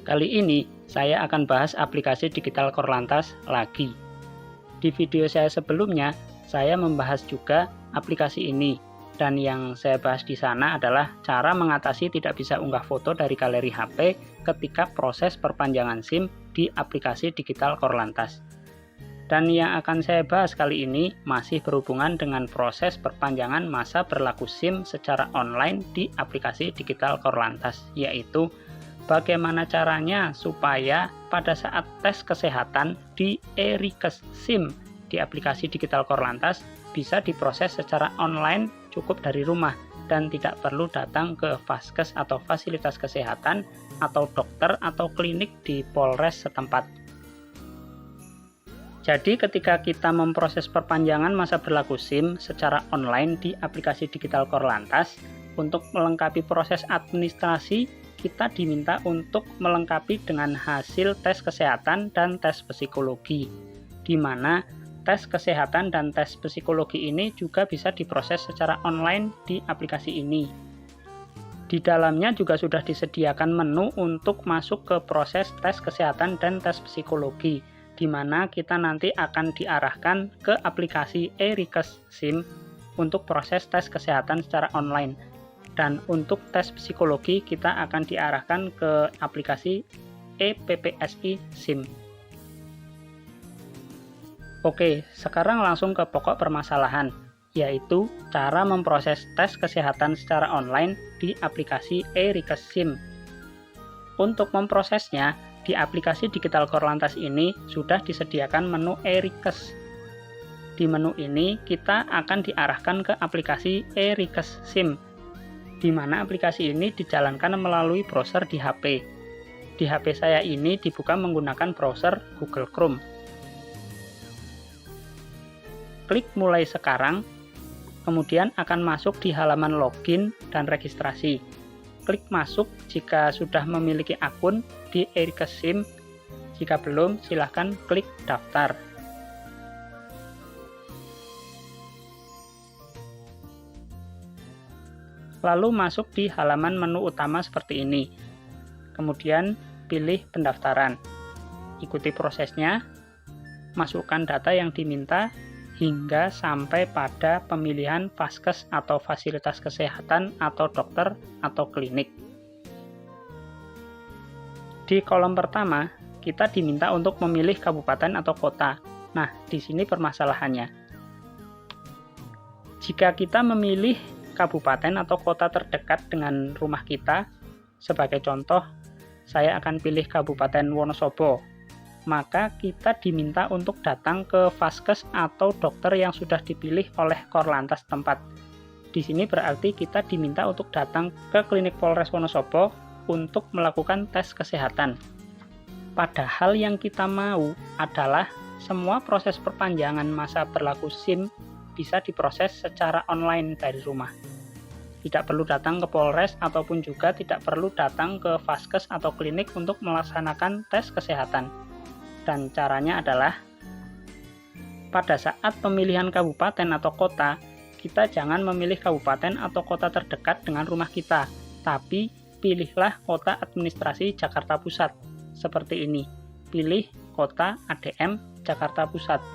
Kali ini saya akan bahas aplikasi Digital Korlantas lagi. Di video saya sebelumnya, saya membahas juga aplikasi ini, dan yang saya bahas di sana adalah cara mengatasi tidak bisa unggah foto dari galeri HP ketika proses perpanjangan SIM di aplikasi Digital Korlantas. Dan yang akan saya bahas kali ini masih berhubungan dengan proses perpanjangan masa berlaku SIM secara online di aplikasi Digital Korlantas, yaitu bagaimana caranya supaya pada saat tes kesehatan di e-Rekes SIM di aplikasi Digital Korlantas bisa diproses secara online cukup dari rumah dan tidak perlu datang ke vaskes atau fasilitas kesehatan atau dokter atau klinik di Polres setempat. Jadi ketika kita memproses perpanjangan masa berlaku SIM secara online di aplikasi Digital Korlantas, untuk melengkapi proses administrasi, kita diminta untuk melengkapi dengan hasil tes kesehatan dan tes psikologi, di mana tes kesehatan dan tes psikologi ini juga bisa diproses secara online di aplikasi ini. Di dalamnya juga sudah disediakan menu untuk masuk ke proses tes kesehatan dan tes psikologi, di mana kita nanti akan diarahkan ke aplikasi e-Rekes SIM untuk proses tes kesehatan secara online. Dan untuk tes psikologi kita akan diarahkan ke aplikasi ePPSI SIM. Oke, sekarang langsung ke pokok permasalahan, yaitu cara memproses tes kesehatan secara online di aplikasi e-Rekes SIM. Untuk memprosesnya, di aplikasi Digital Korlantas ini sudah disediakan menu e-Rekes. Di menu ini kita akan diarahkan ke aplikasi e-Rekes SIM, di mana aplikasi ini dijalankan melalui browser di HP. Di HP saya ini dibuka menggunakan browser Google Chrome. Klik mulai sekarang, kemudian akan masuk di halaman login dan registrasi. Klik masuk jika sudah memiliki akun di e-Rekes SIM. Jika belum, silahkan klik daftar. Lalu masuk di halaman menu utama seperti ini. Kemudian pilih pendaftaran. Ikuti prosesnya, masukkan data yang diminta hingga sampai pada pemilihan vaskes atau fasilitas kesehatan atau dokter atau klinik. Di kolom pertama, kita diminta untuk memilih kabupaten atau kota. Nah, di sini permasalahannya. Jika kita memilih kabupaten atau kota terdekat dengan rumah kita, sebagai contoh, saya akan pilih Kabupaten Wonosobo. Maka kita diminta untuk datang ke vaskes atau dokter yang sudah dipilih oleh Korlantas tempat. Di sini berarti kita diminta untuk datang ke klinik Polres Wonosobo untuk melakukan tes kesehatan. Padahal yang kita mau adalah semua proses perpanjangan masa berlaku SIM bisa diproses secara online dari rumah. Tidak perlu datang ke Polres ataupun juga tidak perlu datang ke vaskes atau klinik untuk melaksanakan tes kesehatan. Dan caranya adalah pada saat pemilihan kabupaten atau kota, kita jangan memilih kabupaten atau kota terdekat dengan rumah kita, tapi pilihlah kota administrasi Jakarta Pusat. Seperti ini, pilih kota ADM Jakarta Pusat.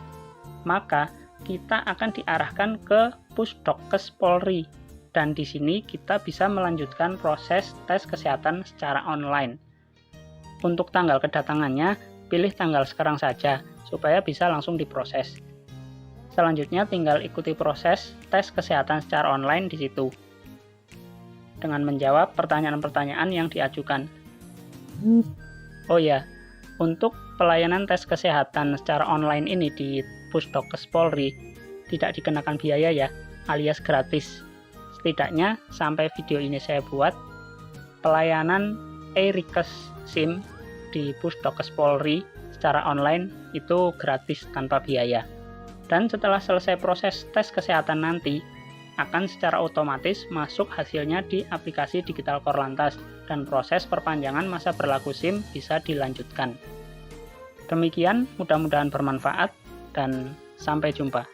Maka kita akan diarahkan ke Pusdokes Polri, dan di sini kita bisa melanjutkan proses tes kesehatan secara online. Untuk tanggal kedatangannya, pilih tanggal sekarang saja, supaya bisa langsung diproses. Selanjutnya tinggal ikuti proses tes kesehatan secara online di situ, dengan menjawab pertanyaan-pertanyaan yang diajukan. Oh ya, untuk pelayanan tes kesehatan secara online ini di Pusdokes Polri, tidak dikenakan biaya ya, alias gratis. Setidaknya sampai video ini saya buat, pelayanan e-Rekes SIM di Pusdokes Polri secara online itu gratis tanpa biaya. Dan setelah selesai proses tes kesehatan nanti, akan secara otomatis masuk hasilnya di aplikasi Digital Korlantas dan proses perpanjangan masa berlaku SIM bisa dilanjutkan. Demikian, mudah-mudahan bermanfaat dan sampai jumpa.